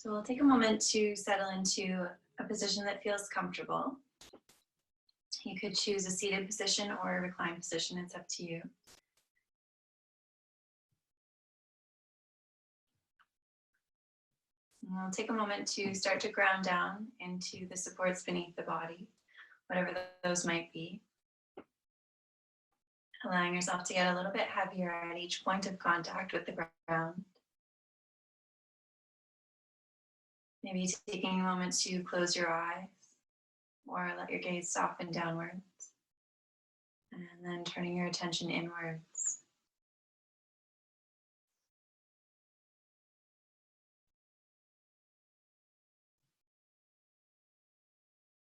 So we'll take a moment to settle into a position that feels comfortable. You could choose a seated position or a reclined position, it's up to you. And we'll take a moment to start to ground down into the supports beneath the body, whatever those might be. Allowing yourself to get a little bit heavier at each point of contact with the ground. Maybe taking a moment to close your eyes or let your gaze soften downwards. And then turning your attention inwards.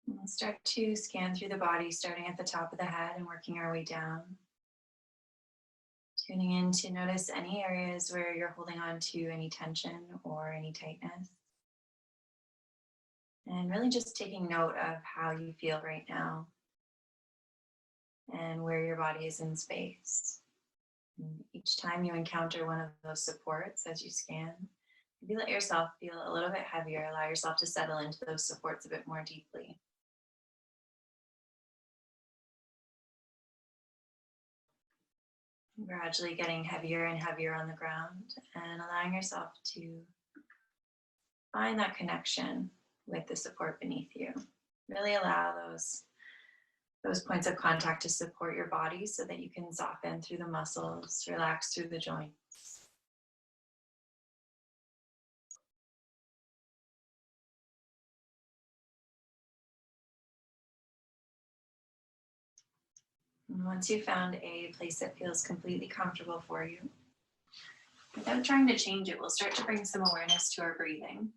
And we'll start to scan through the body, starting at the top of the head and working our way down. Tuning in to notice any areas where you're holding on to any tension or any tightness. And really just taking note of how you feel right now and where your body is in space. And each time you encounter one of those supports as you scan, maybe let yourself feel a little bit heavier. Allow yourself to settle into those supports a bit more deeply. Gradually getting heavier and heavier on the ground and allowing yourself to find that connection with the support beneath you. Really allow those points of contact to support your body so that you can soften through the muscles, relax through the joints. And once you've found a place that feels completely comfortable for you, without trying to change it, we'll start to bring some awareness to our breathing.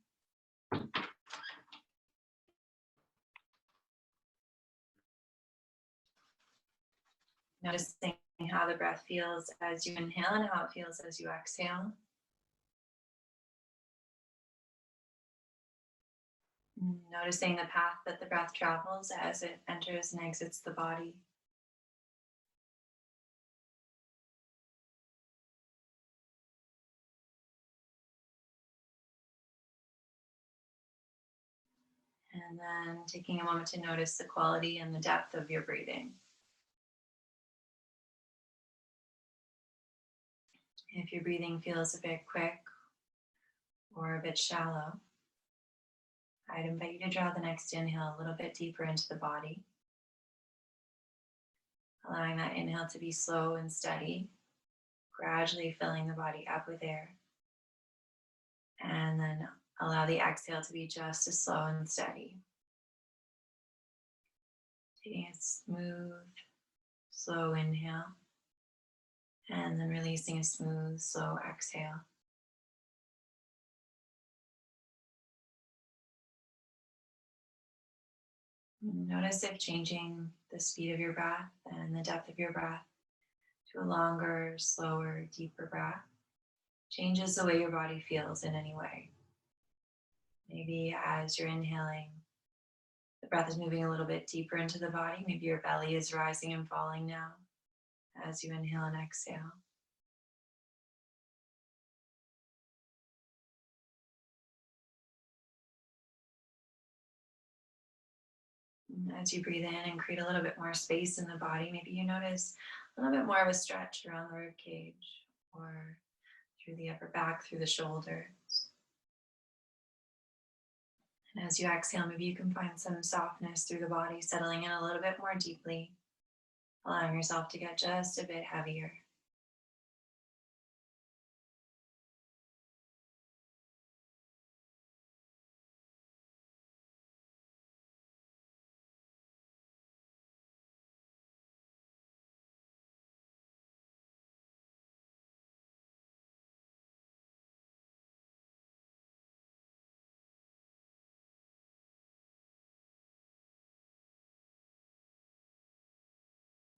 Noticing how the breath feels as you inhale and how it feels as you exhale. Noticing the path that the breath travels as it enters and exits the body. And then taking a moment to notice the quality and the depth of your breathing. If your breathing feels a bit quick or a bit shallow, I'd invite you to draw the next inhale a little bit deeper into the body. Allowing that inhale to be slow and steady, gradually filling the body up with air. And then allow the exhale to be just as slow and steady. Taking a smooth, slow inhale. And then releasing a smooth, slow exhale. Notice if changing the speed of your breath and the depth of your breath to a longer, slower, deeper breath changes the way your body feels in any way. Maybe as you're inhaling, the breath is moving a little bit deeper into the body. Maybe your belly is rising and falling now as you inhale and exhale. And as you breathe in and create a little bit more space in the body, maybe you notice a little bit more of a stretch around the rib cage or through the upper back, through the shoulders. And as you exhale, maybe you can find some softness through the body, settling in a little bit more deeply, allowing yourself to get just a bit heavier.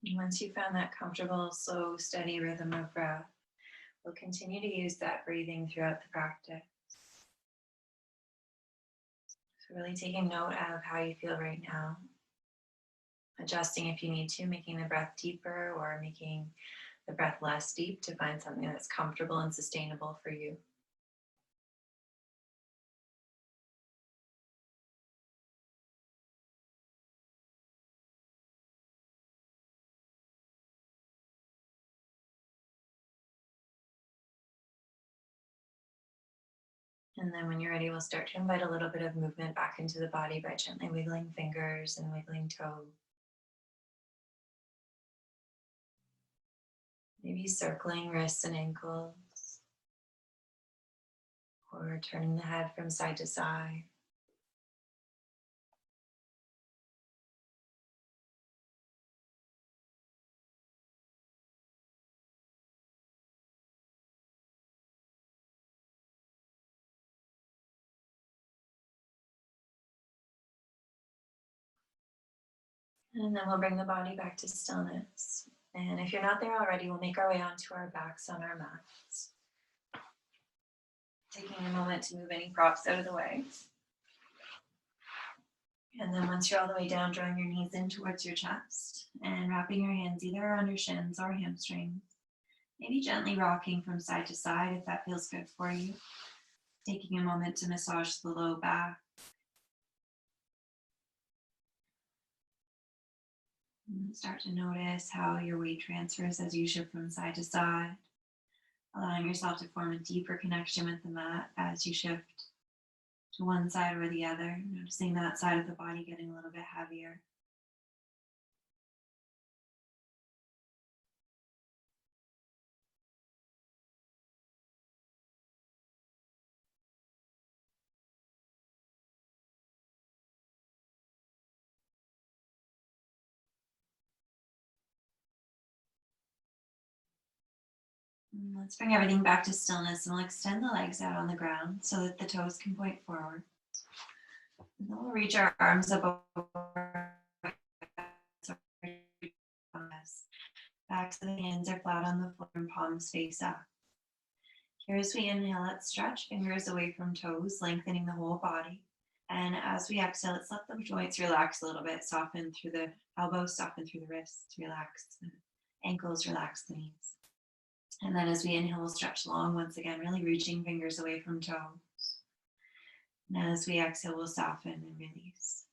And once you've found that comfortable, slow, steady rhythm of breath, we'll continue to use that breathing throughout the practice. So really taking note of how you feel right now. Adjusting if you need to, making the breath deeper or making the breath less deep to find something that's comfortable and sustainable for you. And then when you're ready, we'll start to invite a little bit of movement back into the body by gently wiggling fingers and wiggling toes. Maybe circling wrists and ankles, or turning the head from side to side. And then we'll bring the body back to stillness. And if you're not there already, we'll make our way onto our backs on our mats. Taking a moment to move any props out of the way. And then once you're all the way down, drawing your knees in towards your chest and wrapping your hands either around your shins or hamstrings. Maybe gently rocking from side to side if that feels good for you. Taking a moment to massage the low back. And start to notice how your weight transfers as you shift from side to side, allowing yourself to form a deeper connection with the mat as you shift to one side or the other, noticing that side of the body getting a little bit heavier. And let's bring everything back to stillness, and we'll extend the legs out on the ground so that the toes can point forward. And then we'll reach our arms up over us. Back so the hands are flat on the floor and palms face up. Here as we inhale, let's stretch fingers away from toes, lengthening the whole body. And as we exhale, let's let the joints relax a little bit, soften through the elbows, soften through the wrists, relax the ankles, relax the knees. And then as we inhale, we'll stretch long once again, really reaching fingers away from toes. And as we exhale, we'll soften and release.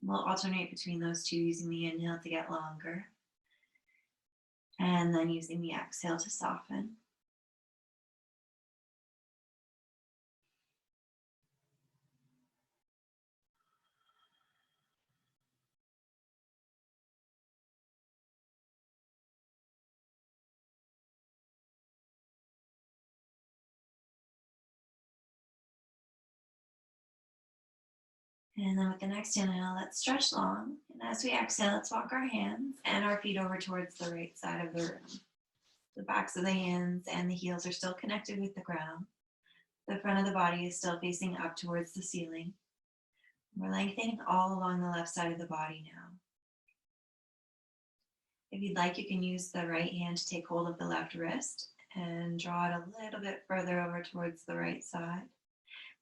We'll alternate between those two, using the inhale to get longer, and then using the exhale to soften. And then with the next inhale, let's stretch long. And as we exhale, let's walk our hands and our feet over towards the right side of the room. The backs of the hands and the heels are still connected with the ground. The front of the body is still facing up towards the ceiling. We're lengthening all along the left side of the body now. If you'd like, you can use the right hand to take hold of the left wrist and draw it a little bit further over towards the right side.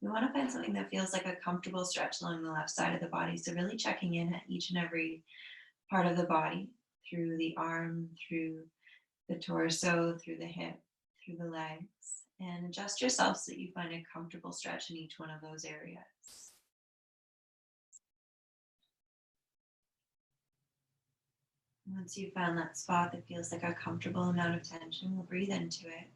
We want to find something that feels like a comfortable stretch along the left side of the body. So really checking in at each and every part of the body, through the arm, through the torso, through the hip, through the legs, and adjust yourself so that you find a comfortable stretch in each one of those areas. Once you've found that spot that feels like a comfortable amount of tension, we'll breathe into it.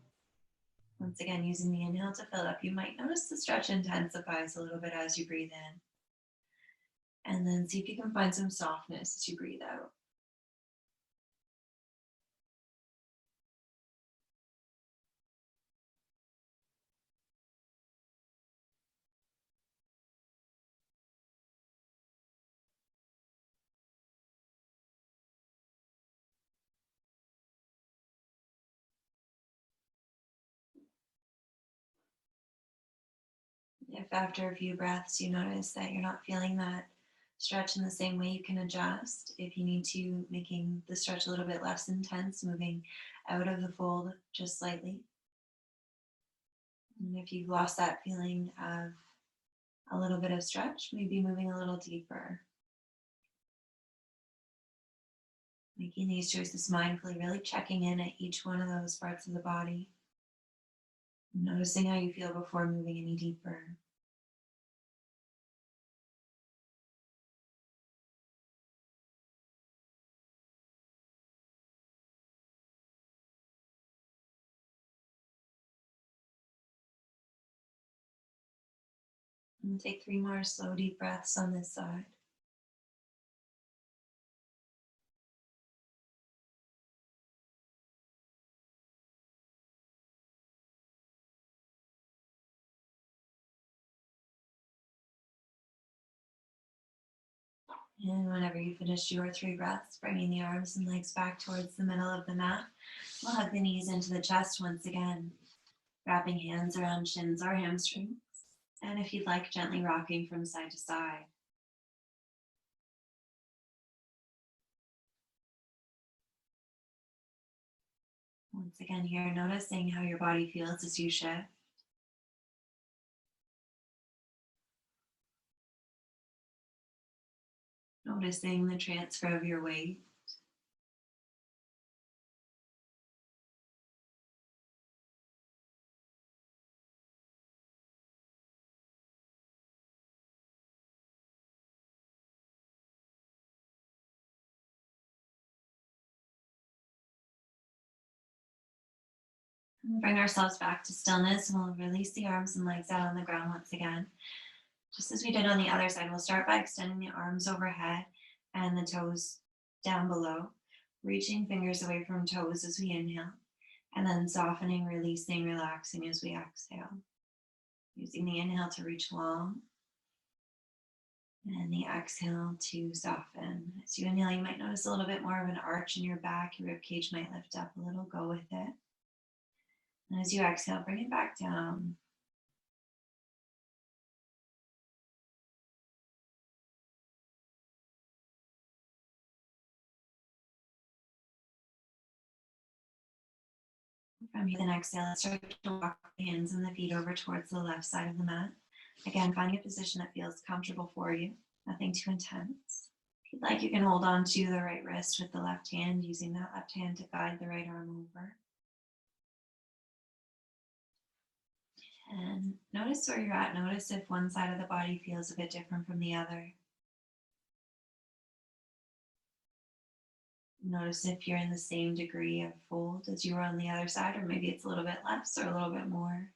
Once again, using the inhale to fill up, you might notice the stretch intensifies a little bit as you breathe in. And then see if you can find some softness as you breathe out. If after a few breaths you notice that you're not feeling that stretch in the same way, you can adjust. If you need to, making the stretch a little bit less intense, moving out of the fold just slightly. And if you've lost that feeling of a little bit of stretch, maybe moving a little deeper. Making these choices mindfully, really checking in at each one of those parts of the body. Noticing how you feel before moving any deeper. And take 3 more slow, deep breaths on this side. And whenever you finish your 3 breaths, bringing the arms and legs back towards the middle of the mat, we'll hug the knees into the chest once again, wrapping hands around shins or hamstrings. And if you'd like, gently rocking from side to side. Once again here, noticing how your body feels as you shift. Noticing the transfer of your weight. And bring ourselves back to stillness, and we'll release the arms and legs out on the ground once again. Just as we did on the other side, we'll start by extending the arms overhead and the toes down below, reaching fingers away from toes as we inhale, and then softening, releasing, relaxing as we exhale. Using the inhale to reach long, and the exhale to soften. As you inhale, you might notice a little bit more of an arch in your back. Your rib cage might lift up a little. Go with it. And as you exhale, bring it back down. From here, the exhale, start to walk the hands and the feet over towards the left side of the mat. Again, finding a position that feels comfortable for you, nothing too intense. If you'd like, you can hold on to the right wrist with the left hand, using that left hand to guide the right arm over. And notice where you're at. Notice if one side of the body feels a bit different from the other. Notice if you're in the same degree of fold as you were on the other side, or maybe it's a little bit less or a little bit more.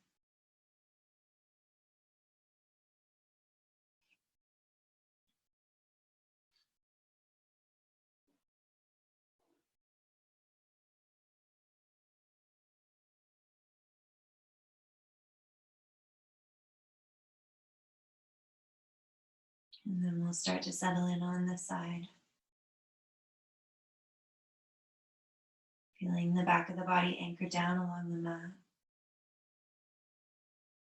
And then we'll start to settle in on this side. Feeling the back of the body anchored down along the mat.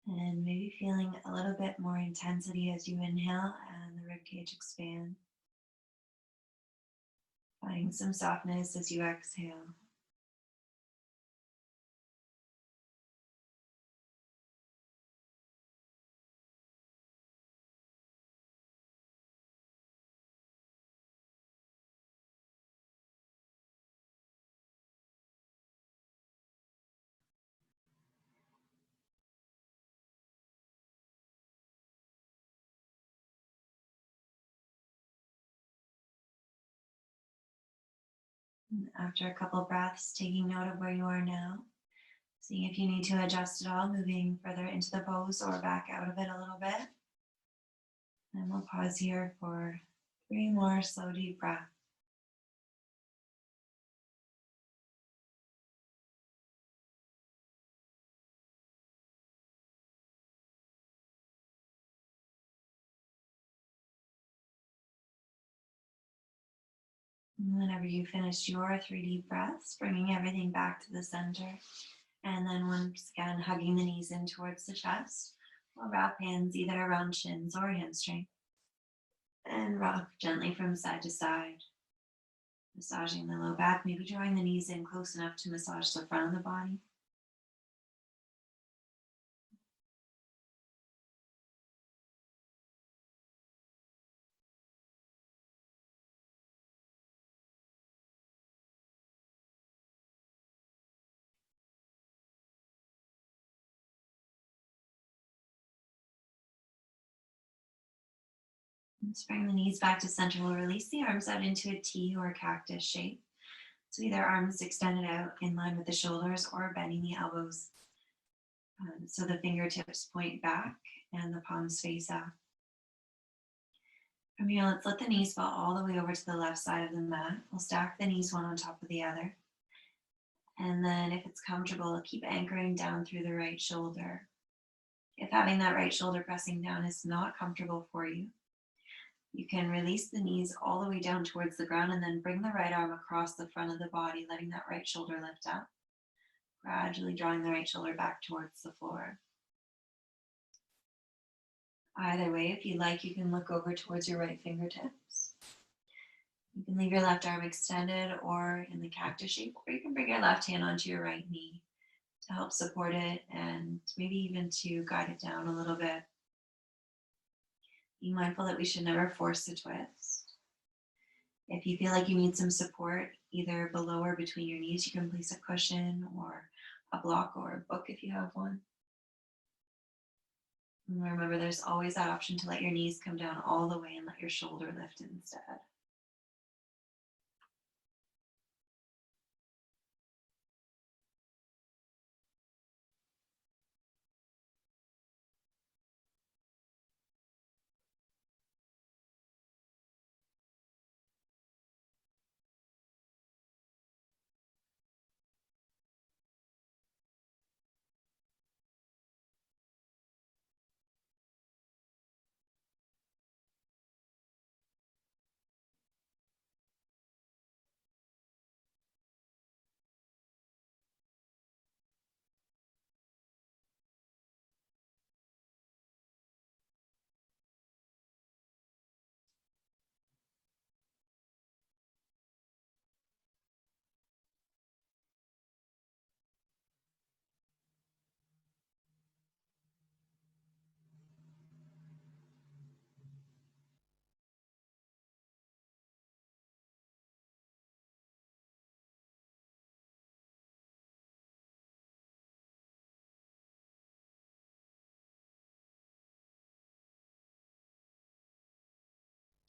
And maybe feeling a little bit more intensity as you inhale and the ribcage expand. Finding some softness as you exhale. And after a couple breaths, taking note of where you are now. Seeing if you need to adjust at all, moving further into the pose or back out of it a little bit. And we'll pause here for 3 more slow, deep breaths. And whenever you finish your 3 deep breaths, bringing everything back to the center. And then once again, hugging the knees in towards the chest. We'll wrap hands either around shins or hamstrings. And rock gently from side to side. Massaging the low back, maybe drawing the knees in close enough to massage the front of the body. Let's bring the knees back to center. We'll release the arms out into a T or a cactus shape. So either arms extended out in line with the shoulders or bending the elbows. So the fingertips point back and the palms face up. From here, let's let the knees fall all the way over to the left side of the mat. We'll stack the knees one on top of the other. And then if it's comfortable, keep anchoring down through the right shoulder. If having that right shoulder pressing down is not comfortable for you, you can release the knees all the way down towards the ground and then bring the right arm across the front of the body, letting that right shoulder lift up, gradually drawing the right shoulder back towards the floor. Either way, if you like, you can look over towards your right fingertips. You can leave your left arm extended or in the cactus shape, or you can bring your left hand onto your right knee to help support it and maybe even to guide it down a little bit. Be mindful that we should never force the twist. If you feel like you need some support, either below or between your knees, you can place a cushion or a block or a book if you have one. And remember, there's always that option to let your knees come down all the way and let your shoulder lift instead.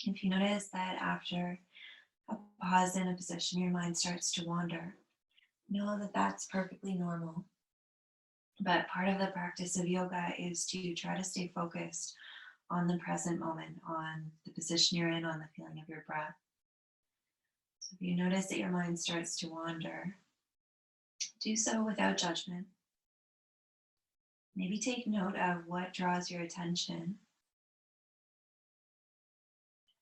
If you notice that after a pause in a position, your mind starts to wander, know that that's perfectly normal. But part of the practice of yoga is to try to stay focused on the present moment, on the position you're in, on the feeling of your breath. So if you notice that your mind starts to wander, do so without judgment. Maybe take note of what draws your attention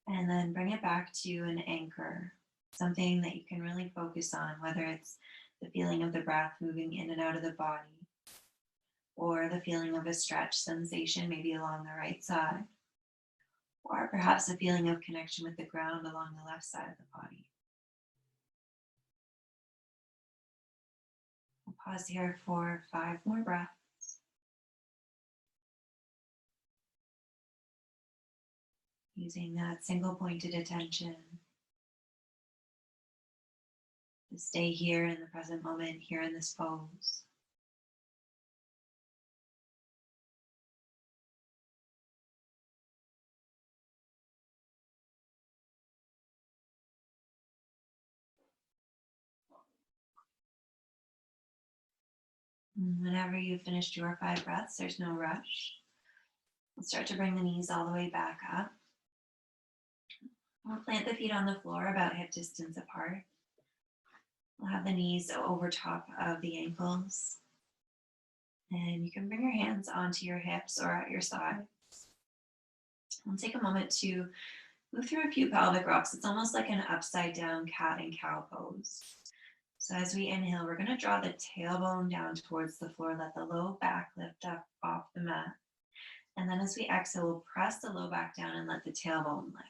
and then bring it back to an anchor, something that you can really focus on, whether it's the feeling of the breath moving in and out of the body, or the feeling of a stretch sensation maybe along the right side, or perhaps a feeling of connection with the ground along the left side of the body. We'll pause here for 5 more breaths. Using that single pointed attention to stay here in the present moment, here in this pose. And whenever you've finished your 5 breaths, there's no rush. We'll start to bring the knees all the way back up. We'll plant the feet on the floor about hip distance apart. We'll have the knees over top of the ankles. And you can bring your hands onto your hips or at your sides. We'll take a moment to move through a few pelvic rocks. It's almost like an upside down cat and cow pose. So as we inhale, we're going to draw the tailbone down towards the floor. Let the low back lift up off the mat. And then as we exhale, we'll press the low back down and let the tailbone lift.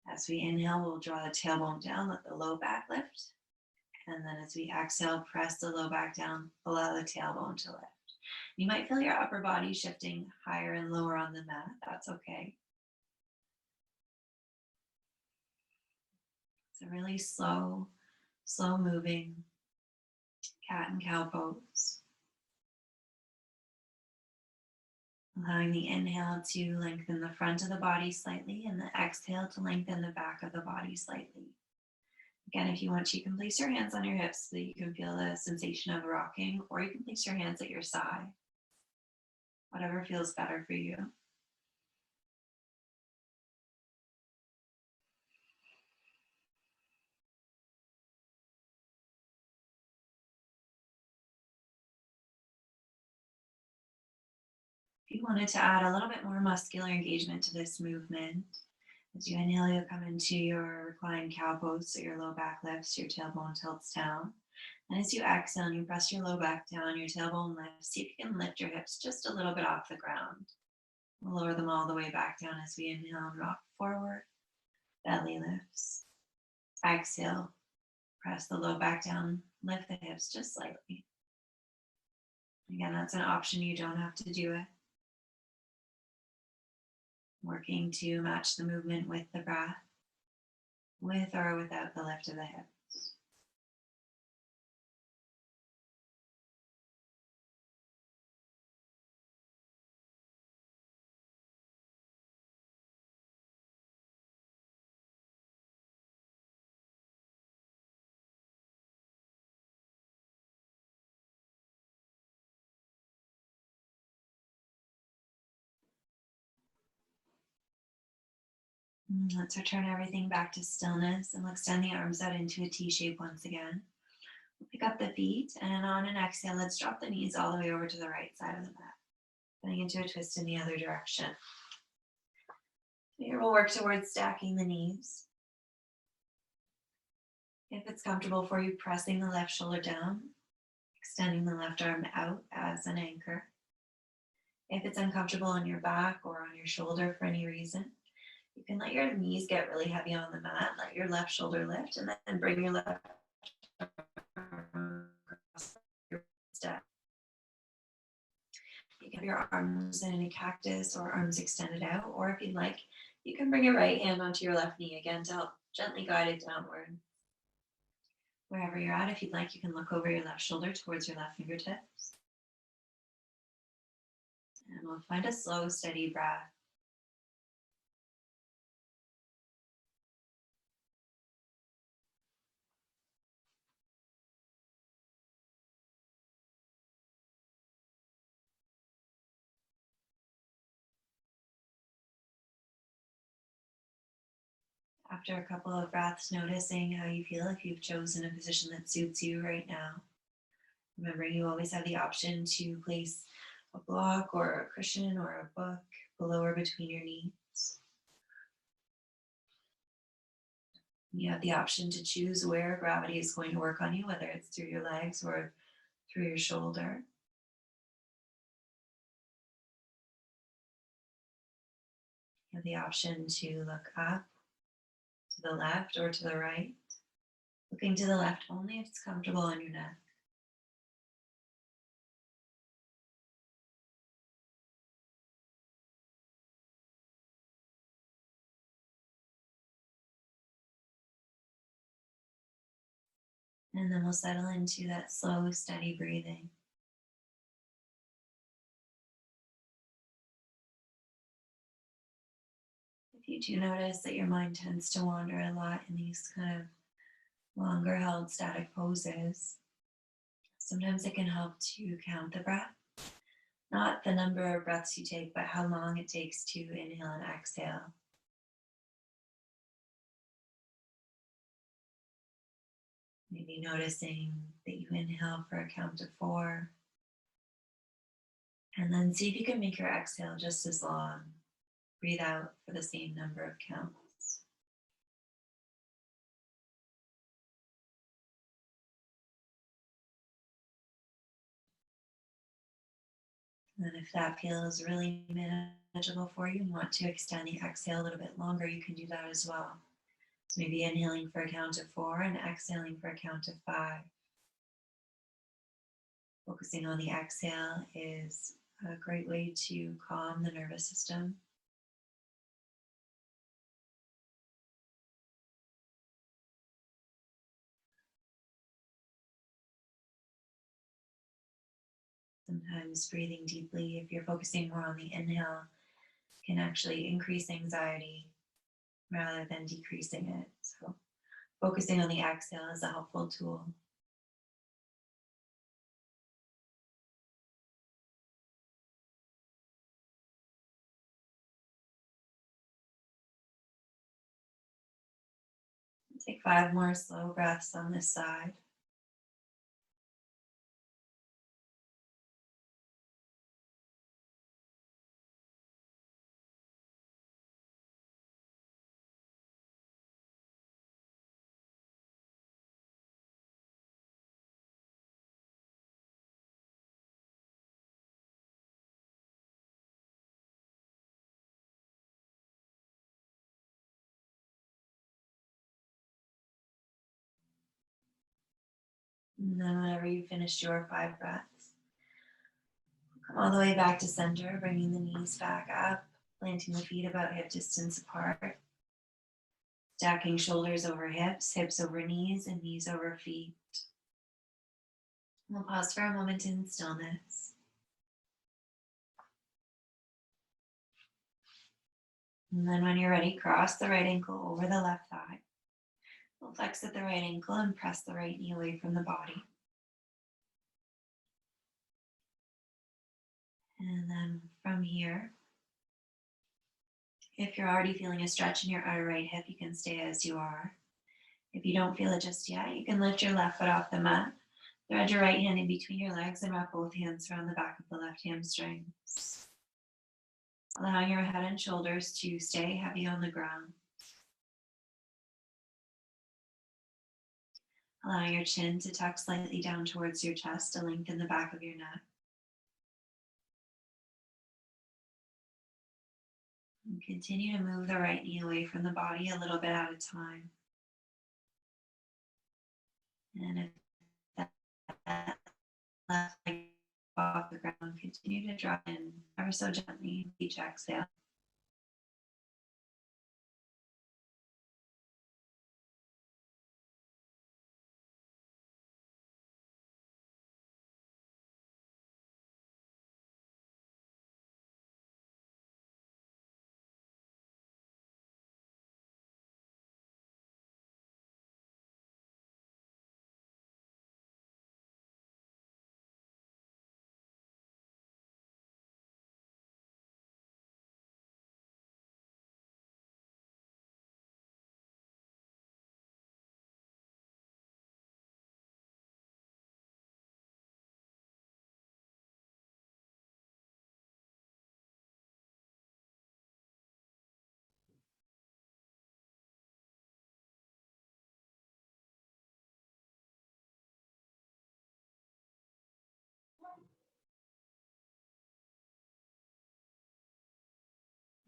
As we inhale, we'll draw the tailbone down, let the low back lift. And then as we exhale, press the low back down, allow the tailbone to lift. You might feel your upper body shifting higher and lower on the mat. That's okay. It's a really slow moving cat and cow pose. Allowing the inhale to lengthen the front of the body slightly and the exhale to lengthen the back of the body slightly. Again, if you want to, you can place your hands on your hips so that you can feel the sensation of rocking, or you can place your hands at your side. whatever feels better for you. If you wanted to add a little bit more muscular engagement to this movement, as you inhale, you'll come into your reclined cow pose, so your low back lifts, your tailbone tilts down. And as you exhale and you press your low back down, your tailbone lifts, see if you can lift your hips just a little bit off the ground. We'll lower them all the way back down as we inhale and rock forward. Belly lifts. Exhale, press the low back down, lift the hips just slightly. Again, that's an option. You don't have to do it. Working to match the movement with the breath, with or without the lift of the hips. Let's return everything back to stillness, and we'll extend the arms out into a T shape once again. We'll pick up the feet, and on an exhale, let's drop the knees all the way over to the right side of the mat, getting into a twist in the other direction. Here we'll work towards stacking the knees. If it's comfortable for you, pressing the left shoulder down, extending the left arm out as an anchor. If it's uncomfortable on your back or on your shoulder for any reason, you can let your knees get really heavy on the mat, let your left shoulder lift, and then bring your left arm across your step. You can have your arms in a cactus or arms extended out, or if you'd like, you can bring your right hand onto your left knee again to help gently guide it downward. Wherever you're at, if you'd like, you can look over your left shoulder towards your left fingertips. And we'll find a slow, steady breath. After a couple of breaths, noticing how you feel, if you've chosen a position that suits you right now. Remembering you always have the option to place a block or a cushion or a book below or between your knees. You have the option to choose where gravity is going to work on you, whether it's through your legs or through your shoulder. You have the option to look up, to the left or to the right. Looking to the left only if it's comfortable on your neck. And then we'll settle into that slow, steady breathing. If you do notice that your mind tends to wander a lot in these kind of longer held static poses, sometimes it can help to count the breath. Not the number of breaths you take, but how long it takes to inhale and exhale. Maybe noticing that you inhale for a count of 4. And then see if you can make your exhale just as long. Breathe out for the same number of counts. And if that feels really manageable for you and want to extend the exhale a little bit longer, you can do that as well. So maybe inhaling for a count of 4 and exhaling for a count of 5. Focusing on the exhale is a great way to calm the nervous system. Sometimes breathing deeply, if you're focusing more on the inhale, can actually increase anxiety rather than decreasing it. So focusing on the exhale is a helpful tool. Take 5 more slow breaths on this side. And then whenever you finish your 5 breaths, come all the way back to center, bringing the knees back up, planting the feet about hip distance apart, stacking shoulders over hips, hips over knees, and knees over feet. We'll pause for a moment in stillness. And then when you're ready, cross the right ankle over the left thigh. We'll flex at the right ankle and press the right knee away from the body. And then from here, if you're already feeling a stretch in your outer right hip, you can stay as you are. If you don't feel it just yet, you can lift your left foot off the mat, thread your right hand in between your legs, and wrap both hands around the back of the left hamstrings. Allowing your head and shoulders to stay heavy on the ground. Allowing your chin to tuck slightly down towards your chest to lengthen the back of your neck. And continue to move the right knee away from the body a little bit at a time. And if that left leg off the ground, continue to drop in ever so gently each exhale.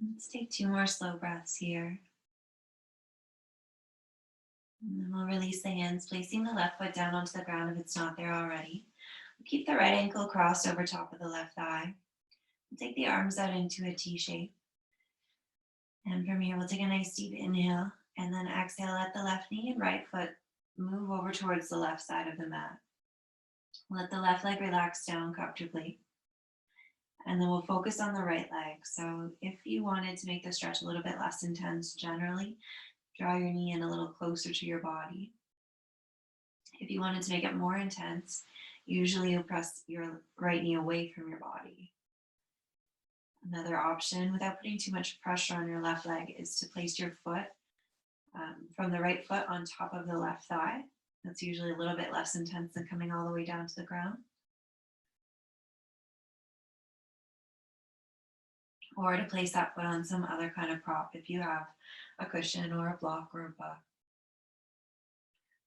Let's take 2 more slow breaths here. And then we'll release the hands, placing the left foot down onto the ground if it's not there already. We'll keep the right ankle crossed over top of the left thigh. We'll take the arms out into a T shape. And from here, we'll take a nice deep inhale, and then exhale, let the left knee and right foot move over towards the left side of the mat. Let the left leg relax down comfortably. And then we'll focus on the right leg. So if you wanted to make the stretch a little bit less intense, generally, draw your knee in a little closer to your body. If you wanted to make it more intense, usually you'll press your right knee away from your body. Another option, without putting too much pressure on your left leg, is to place your foot from the right foot on top of the left thigh. That's usually a little bit less intense than coming all the way down to the ground. Or to place that foot on some other kind of prop if you have a cushion or a block or a book.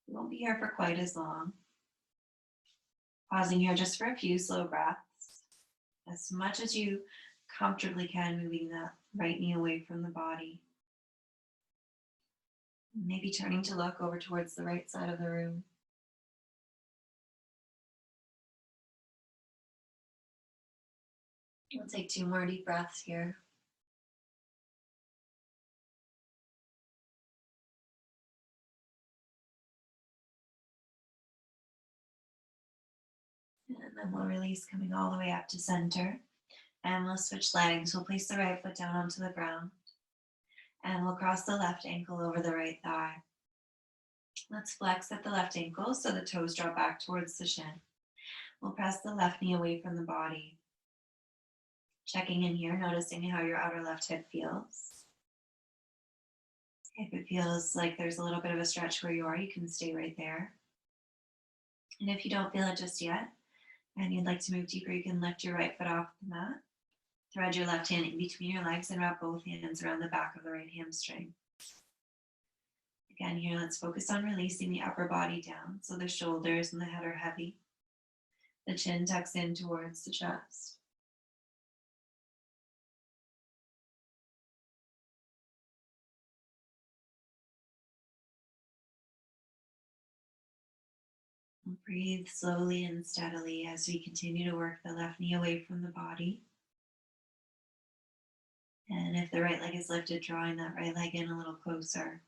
We won't be here for quite as long. Pausing here just for a few slow breaths. As much as you comfortably can, moving that right knee away from the body. Maybe turning to look over towards the right side of the room. We'll take 2 more deep breaths here. And then we'll release, coming all the way up to center. And we'll switch legs. We'll place the right foot down onto the ground. And we'll cross the left ankle over the right thigh. Let's flex at the left ankle so the toes draw back towards the shin. We'll press the left knee away from the body. Checking in here, noticing how your outer left hip feels. If it feels like there's a little bit of a stretch where you are, you can stay right there. And if you don't feel it just yet, and you'd like to move deeper, you can lift your right foot off the mat, thread your left hand in between your legs, and wrap both hands around the back of the right hamstring. Again, here, let's focus on releasing the upper body down so the shoulders and the head are heavy. The chin tucks in towards the chest. And breathe slowly and steadily as we continue to work the left knee away from the body. And if the right leg is lifted, drawing that right leg in a little closer.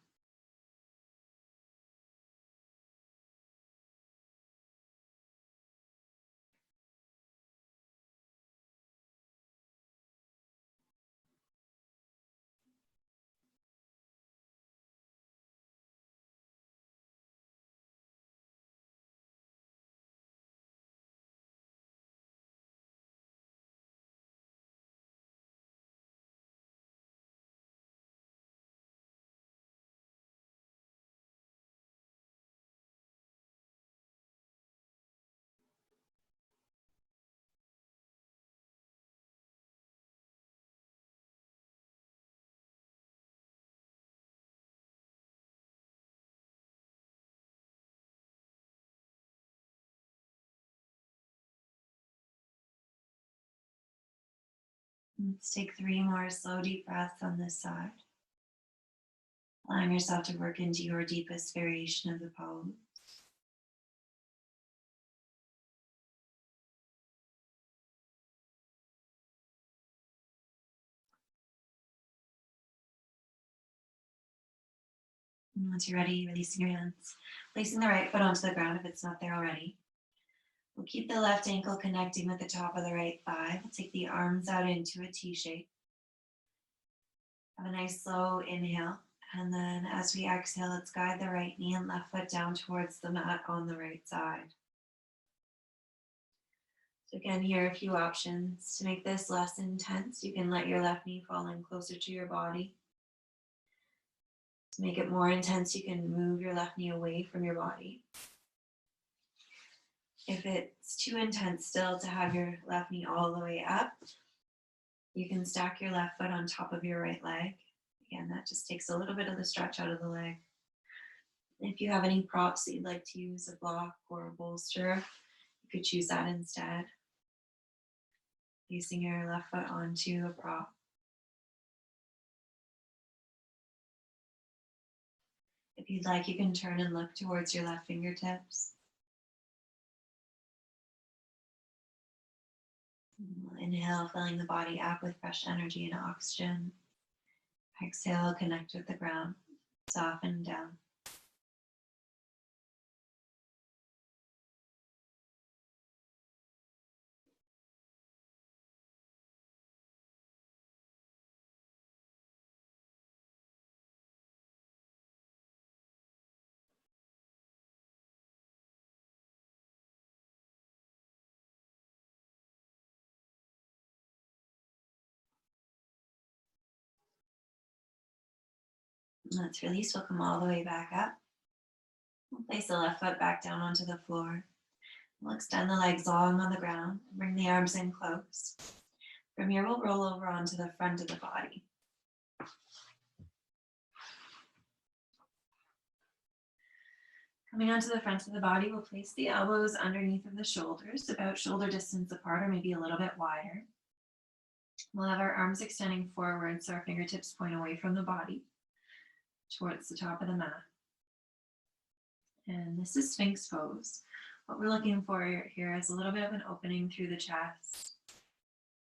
Let's take 3 more slow, deep breaths on this side. Allowing yourself to work into your deepest variation of the pose. And once you're ready, releasing your hands, placing the right foot onto the ground if it's not there already. We'll keep the left ankle connecting with the top of the right thigh. We'll take the arms out into a T shape. Have a nice slow inhale. And then as we exhale, let's guide the right knee and left foot down towards the mat on the right side. So again, here are a few options. To make this less intense, you can let your left knee fall in closer to your body. To make it more intense, you can move your left knee away from your body. If it's too intense still to have your left knee all the way up, you can stack your left foot on top of your right leg. Again, that just takes a little bit of the stretch out of the leg. If you have any props that you'd like to use, a block or a bolster, you could choose that instead. Placing your left foot onto a prop. If you'd like, you can turn and look towards your left fingertips. Inhale, filling the body up with fresh energy and oxygen. Exhale, connect with the ground. Soften down. Let's release. We'll come all the way back up. We'll place the left foot back down onto the floor. We'll extend the legs long on the ground. Bring the arms in close. From here, we'll roll over onto the front of the body. Coming onto the front of the body, we'll place the elbows underneath of the shoulders, about shoulder distance apart or maybe a little bit wider. We'll have our arms extending forward so our fingertips point away from the body towards the top of the mat. And this is Sphinx pose. What we're looking for here is a little bit of an opening through the chest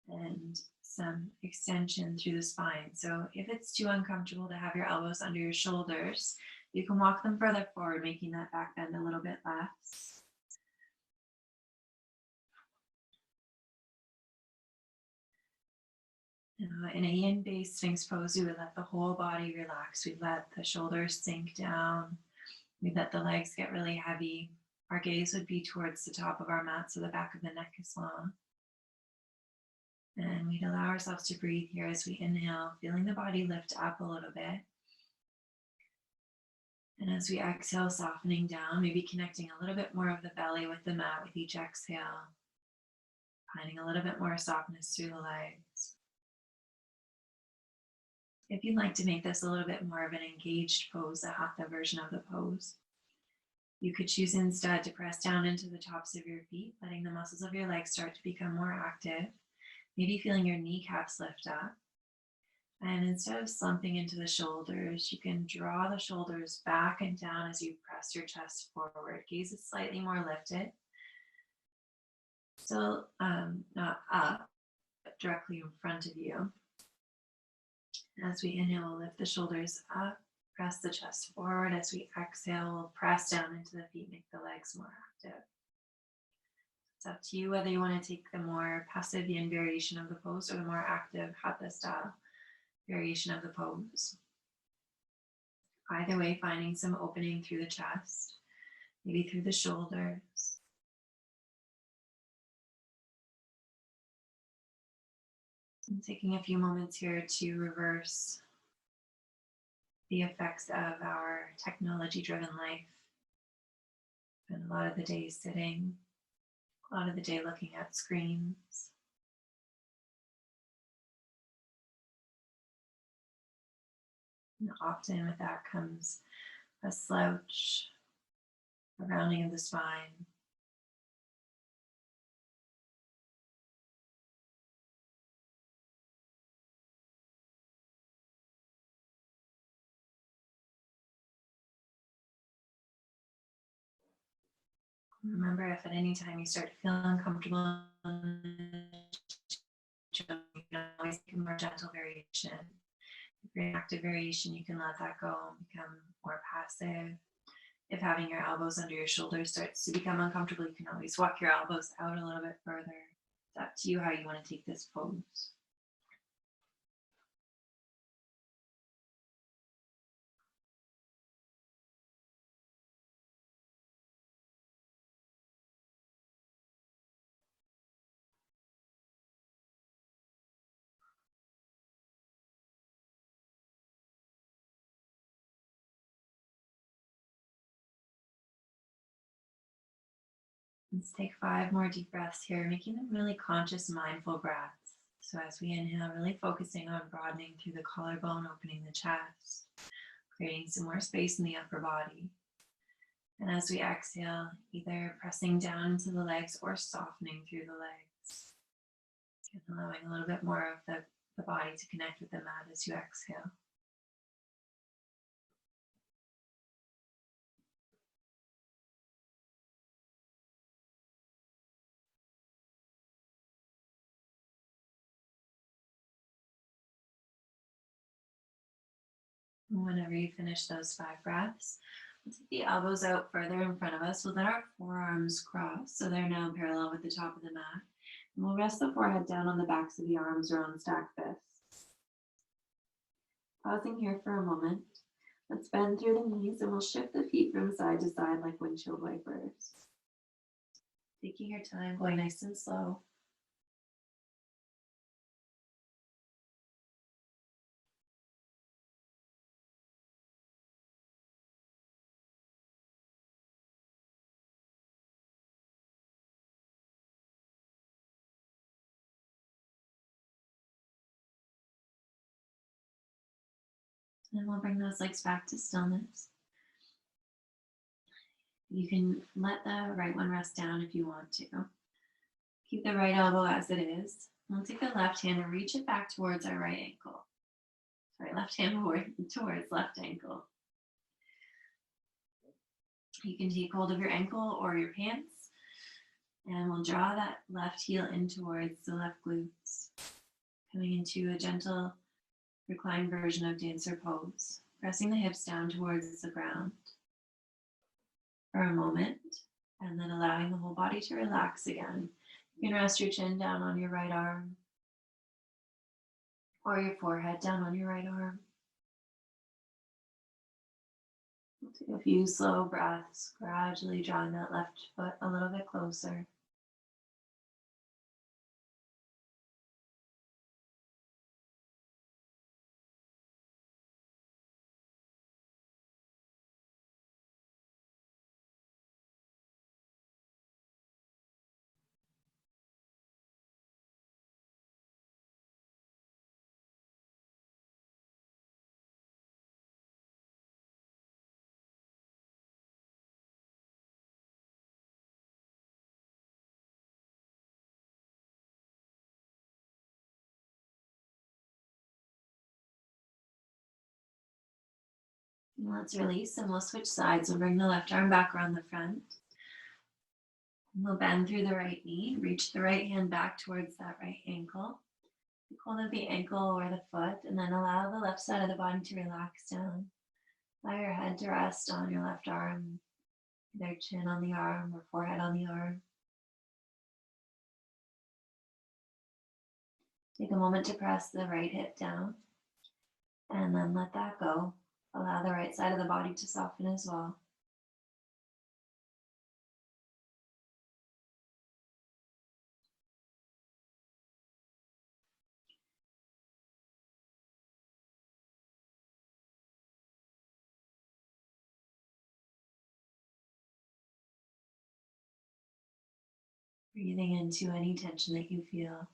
and some extension through the spine. So if it's too uncomfortable to have your elbows under your shoulders, you can walk them further forward, making that back bend a little bit less. In a yin-based Sphinx pose, we would let the whole body relax. We'd let the shoulders sink down. We'd let the legs get really heavy. Our gaze would be towards the top of our mat, so the back of the neck is long. And we'd allow ourselves to breathe here as we inhale, feeling the body lift up a little bit. And as we exhale, softening down, maybe connecting a little bit more of the belly with the mat with each exhale, finding a little bit more softness through the legs. If you'd like to make this a little bit more of an engaged pose, a hatha version of the pose, you could choose instead to press down into the tops of your feet, letting the muscles of your legs start to become more active, maybe feeling your kneecaps lift up. And instead of slumping into the shoulders, you can draw the shoulders back and down as you press your chest forward. Gaze is slightly more lifted. Still not up, but directly in front of you. As we inhale, we'll lift the shoulders up, press the chest forward. As we exhale, we'll press down into the feet, make the legs more active. It's up to you whether you want to take the more passive yin variation of the pose or the more active hatha style variation of the pose. Either way, finding some opening through the chest, maybe through the shoulders. And taking a few moments here to reverse the effects of our technology-driven life. Spend a lot of the day sitting, a lot of the day looking at screens. And often with that comes a slouch, a rounding of the spine. Remember, if at any time you start to feel uncomfortable, you can always take a more gentle variation. If you're in active variation, you can let that go and become more passive. If having your elbows under your shoulders starts to become uncomfortable, you can always walk your elbows out a little bit further. It's up to you how you want to take this pose. Let's take 5 more deep breaths here, making them really conscious, mindful breaths. So as we inhale, really focusing on broadening through the collarbone, opening the chest, creating some more space in the upper body. And as we exhale, either pressing down into the legs or softening through the legs, and allowing a little bit more of the body to connect with the mat as you exhale. And whenever you finish those 5 breaths, we'll take the elbows out further in front of us. We'll let our forearms cross so they're now parallel with the top of the mat. And we'll rest the forehead down on the backs of the arms or on stacked fists. Pausing here for a moment. Let's bend through the knees and we'll shift the feet from side to side like windshield wipers. Taking your time, going nice and slow. And we'll bring those legs back to stillness. You can let the right one rest down if you want to. Keep the right elbow as it is. We'll take the left hand and reach it back towards our right ankle. Sorry, left hand towards left ankle. You can take hold of your ankle or your pants, and we'll draw that left heel in towards the left glutes, coming into a gentle reclined version of dancer pose, pressing the hips down towards the ground for a moment, and then allowing the whole body to relax again. You can rest your chin down on your right arm or your forehead down on your right arm. We'll take a few slow breaths, gradually drawing that left foot a little bit closer. And let's release and we'll switch sides. We'll bring the left arm back around the front. And we'll bend through the right knee, reach the right hand back towards that right ankle. Hold at the ankle or the foot, and then allow the left side of the body to relax down. Allow your head to rest on your left arm, either chin on the arm or forehead on the arm. Take a moment to press the right hip down, and then let that go. Allow the right side of the body to soften as well. Breathing into any tension that you feel.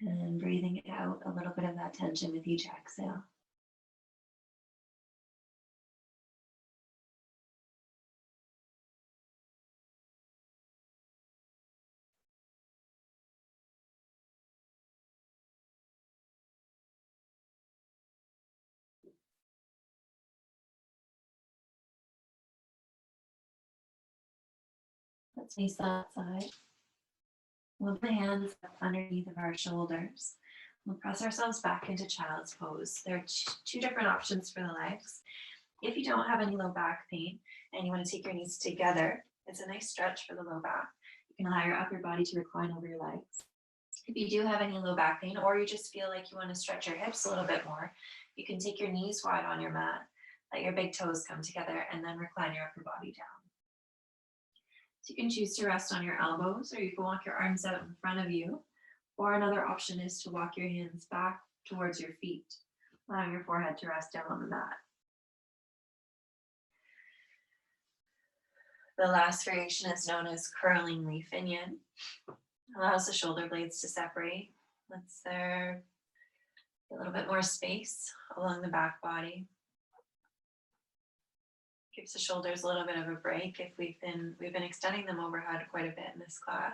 And breathing out a little bit of that tension with each exhale. Let's face that side. We'll put the hands up underneath of our shoulders. We'll press ourselves back into child's pose. There are two different options for the legs. If you don't have any low back pain and you want to take your knees together, it's a nice stretch for the low back. You can allow your upper body to recline over your legs. If you do have any low back pain, or you just feel like you want to stretch your hips a little bit more, you can take your knees wide on your mat, let your big toes come together, and then recline your upper body down. So you can choose to rest on your elbows, or you can walk your arms out in front of you. Or another option is to walk your hands back towards your feet, allowing your forehead to rest down on the mat. The last variation is known as curling leaf in yin. Allows the shoulder blades to separate. Lets there a little bit more space along the back body. Gives the shoulders a little bit of a break if we've been extending them overhead quite a bit in this class.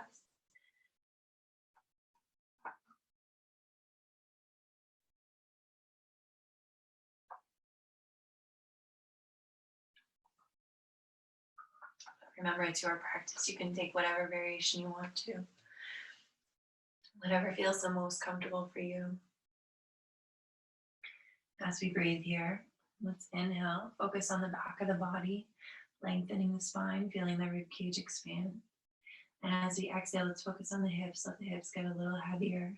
Remember, it's your practice. You can take whatever variation you want to. Whatever feels the most comfortable for you. As we breathe here, let's inhale, focus on the back of the body, lengthening the spine, feeling the rib cage expand. And as we exhale, let's focus on the hips. Let the hips get a little heavier.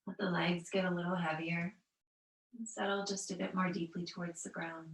Let the legs get a little heavier. And settle just a bit more deeply towards the ground.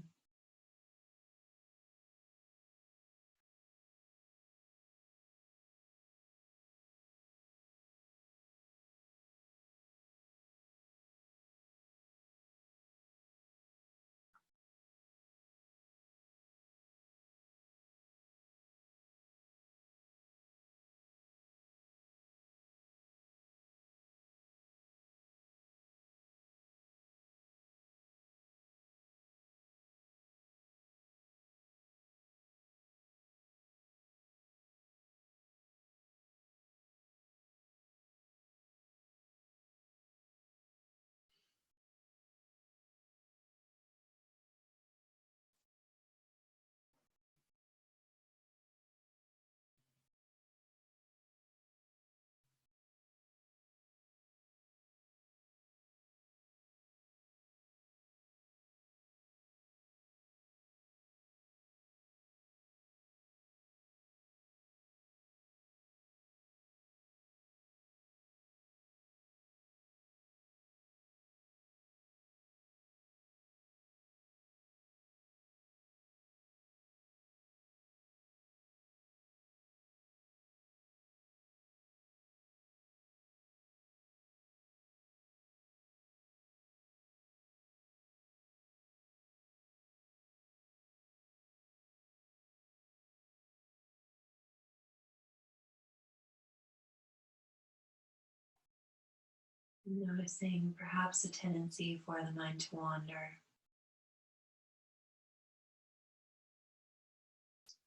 Noticing perhaps a tendency for the mind to wander.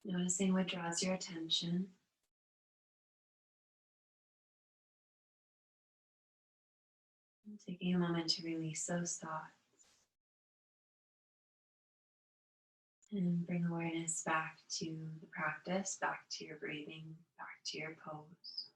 Noticing what draws your attention. Taking a moment to release those thoughts and bring awareness back to the practice, back to your breathing, back to your pose.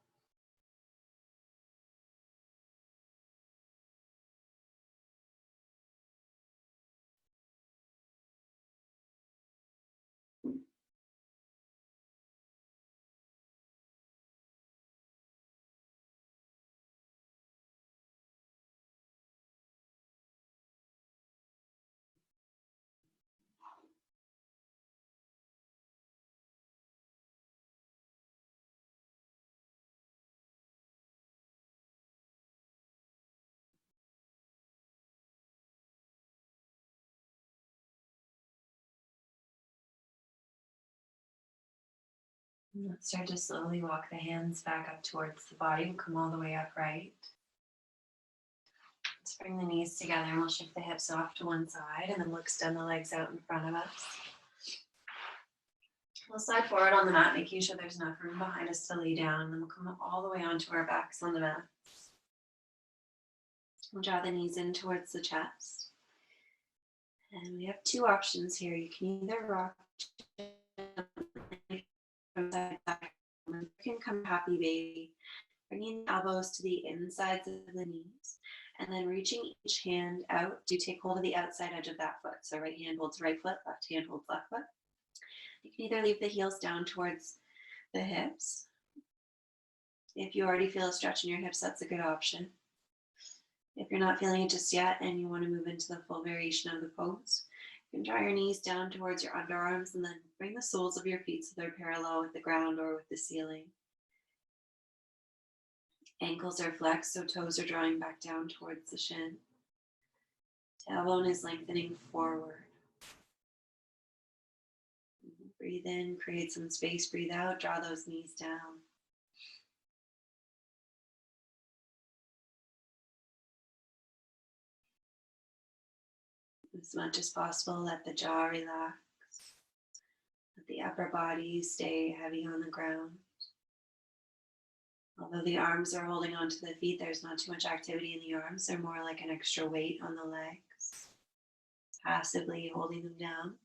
And let's start to slowly walk the hands back up towards the body. We'll come all the way upright. Let's bring the knees together and we'll shift the hips off to one side and then we'll extend the legs out in front of us. We'll slide forward on the mat, making sure there's enough room behind us to lay down, and then we'll come all the way onto our backs on the mat. We'll draw the knees in towards the chest. And we have two options here. You can either rock from side to side. You can come happy baby, bringing the elbows to the insides of the knees, and then reaching each hand out to take hold of the outside edge of that foot. So right hand holds right foot, left hand holds left foot. You can either leave the heels down towards the hips. If you already feel a stretch in your hips, that's a good option. If you're not feeling it just yet and you want to move into the full variation of the pose, you can draw your knees down towards your underarms and then bring the soles of your feet so they're parallel with the ground or with the ceiling. Ankles are flexed, so toes are drawing back down towards the shin. Tailbone is lengthening forward. Breathe in, create some space, breathe out, draw those knees down. As much as possible, let the jaw relax. Let the upper body stay heavy on the ground. Although the arms are holding onto the feet, there's not too much activity in the arms. They're more like an extra weight on the legs, passively holding them down.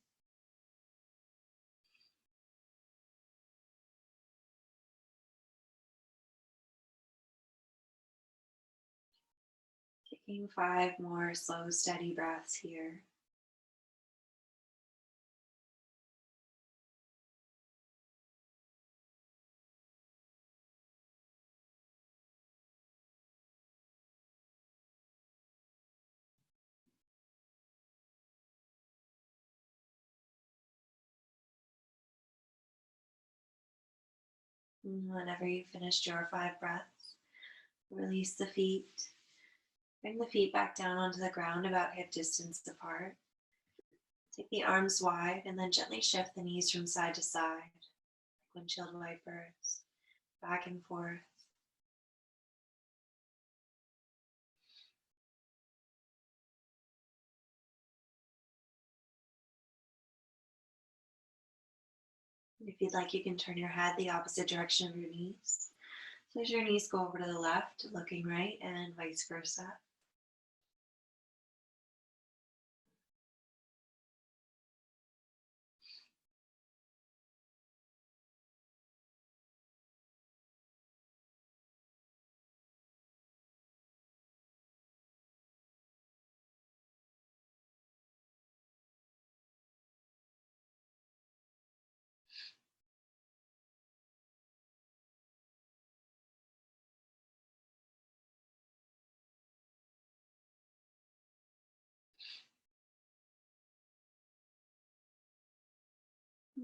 Taking 5 more slow, steady breaths here. And whenever you've finished your 5 breaths, release the feet. Bring the feet back down onto the ground about hip distance apart. Take the arms wide and then gently shift the knees from side to side, like windshield wipers, back and forth. If you'd like, you can turn your head the opposite direction of your knees. So as your knees go over to the left, looking right, and vice versa.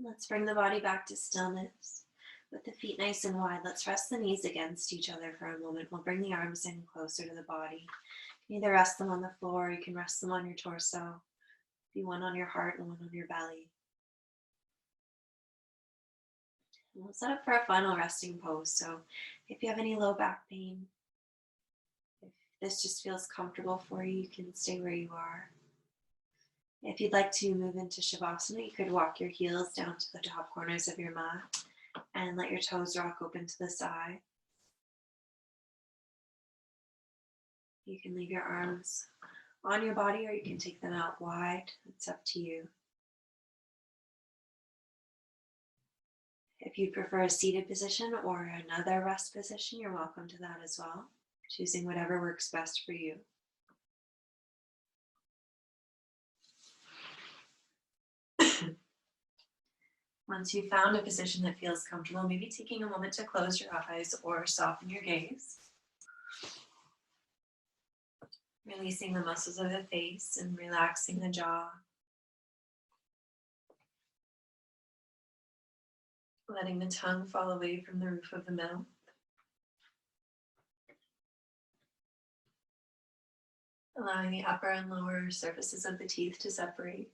Let's bring the body back to stillness. With the feet nice and wide, let's rest the knees against each other for a moment. We'll bring the arms in closer to the body. You can either rest them on the floor, or you can rest them on your torso. Be one on your heart and one on your belly. And we'll set up for a final resting pose. So if you have any low back pain, if this just feels comfortable for you, you can stay where you are. If you'd like to move into Shavasana, you could walk your heels down to the top corners of your mat and let your toes rock open to the side. You can leave your arms on your body or you can take them out wide. It's up to you. If you prefer a seated position or another rest position, you're welcome to that as well, choosing whatever works best for you. Once you've found a position that feels comfortable, maybe taking a moment to close your eyes or soften your gaze. Releasing the muscles of the face and relaxing the jaw. Letting the tongue fall away from the roof of the mouth. Allowing the upper and lower surfaces of the teeth to separate.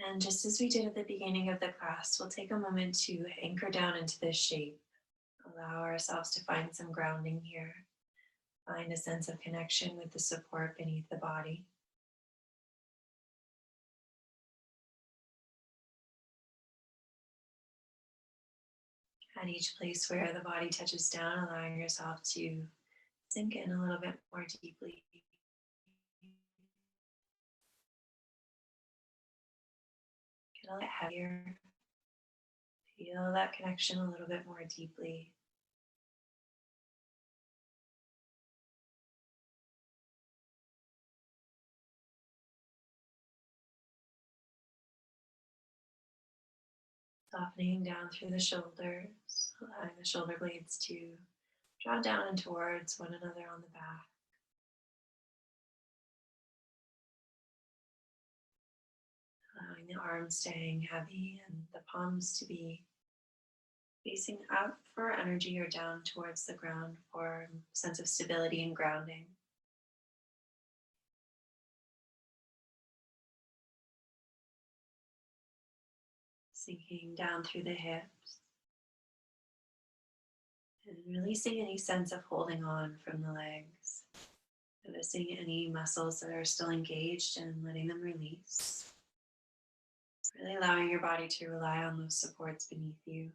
And just as we did at the beginning of the class, we'll take a moment to anchor down into this shape. Allow ourselves to find some grounding here. Find a sense of connection with the support beneath the body. At each place where the body touches down, allowing yourself to sink in a little bit more deeply. Get a little heavier. Feel that connection a little bit more deeply. Softening down through the shoulders, allowing the shoulder blades to draw down and towards one another on the back. Allowing the arms staying heavy and the palms to be facing up for energy or down towards the ground for a sense of stability and grounding. Sinking down through the hips and releasing any sense of holding on from the legs. Noticing any muscles that are still engaged and letting them release. Really allowing your body to rely on those supports beneath you.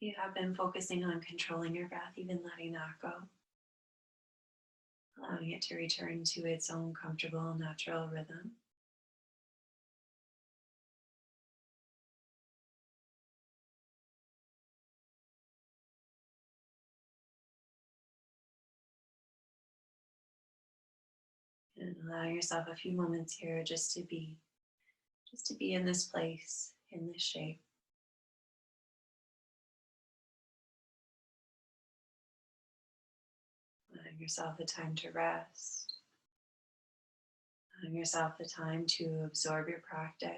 You have been focusing on controlling your breath, even letting that go. Allowing it to return to its own comfortable, natural rhythm. And allowing yourself a few moments here just to be in this place, in this shape. Allowing yourself the time to rest. Allowing yourself the time to absorb your practice.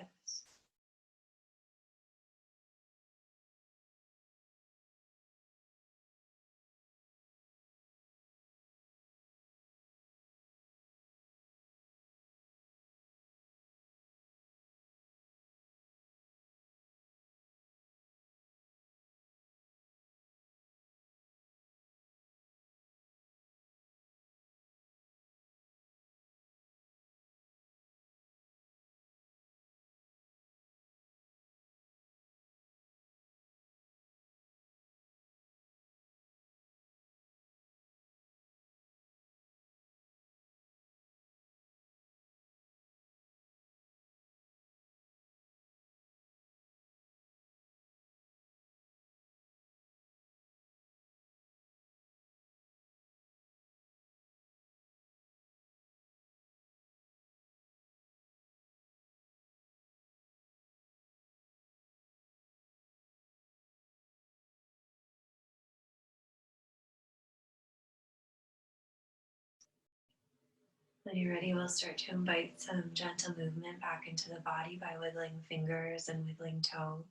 When you're ready, we'll start to invite some gentle movement back into the body by wiggling fingers and wiggling toes.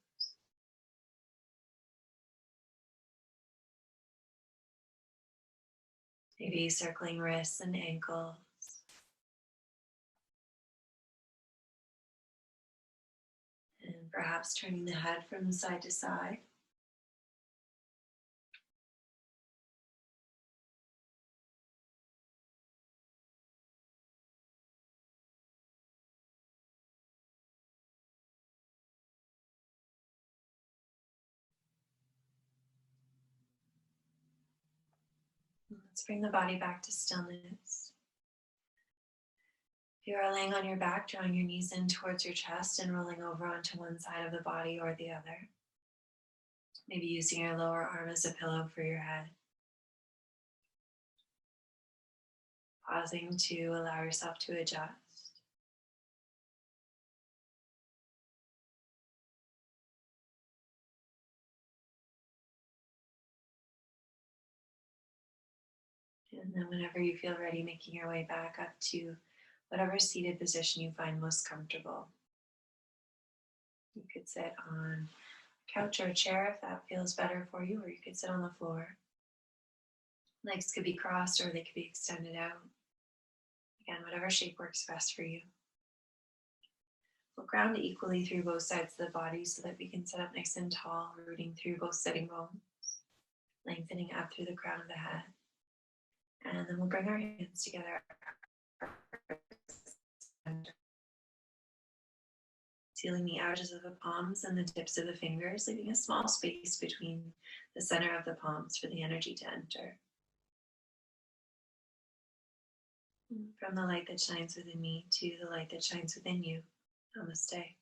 Maybe circling wrists and ankles. And perhaps turning the head from side to side. Let's bring the body back to stillness. If you are laying on your back, drawing your knees in towards your chest and rolling over onto one side of the body or the other. Maybe using your lower arm as a pillow for your head. Pausing to allow yourself to adjust. And then whenever you feel ready, making your way back up to whatever seated position you find most comfortable. You could sit on a couch or a chair if that feels better for you, or you could sit on the floor. Legs could be crossed or they could be extended out. Again, whatever shape works best for you. We'll ground equally through both sides of the body so that we can sit up nice and tall, rooting through both sitting bones, lengthening up through the crown of the head. And then we'll bring our hands together, sealing the edges of the palms and the tips of the fingers, leaving a small space between the center of the palms for the energy to enter. From the light that shines within me to the light that shines within you. Namaste.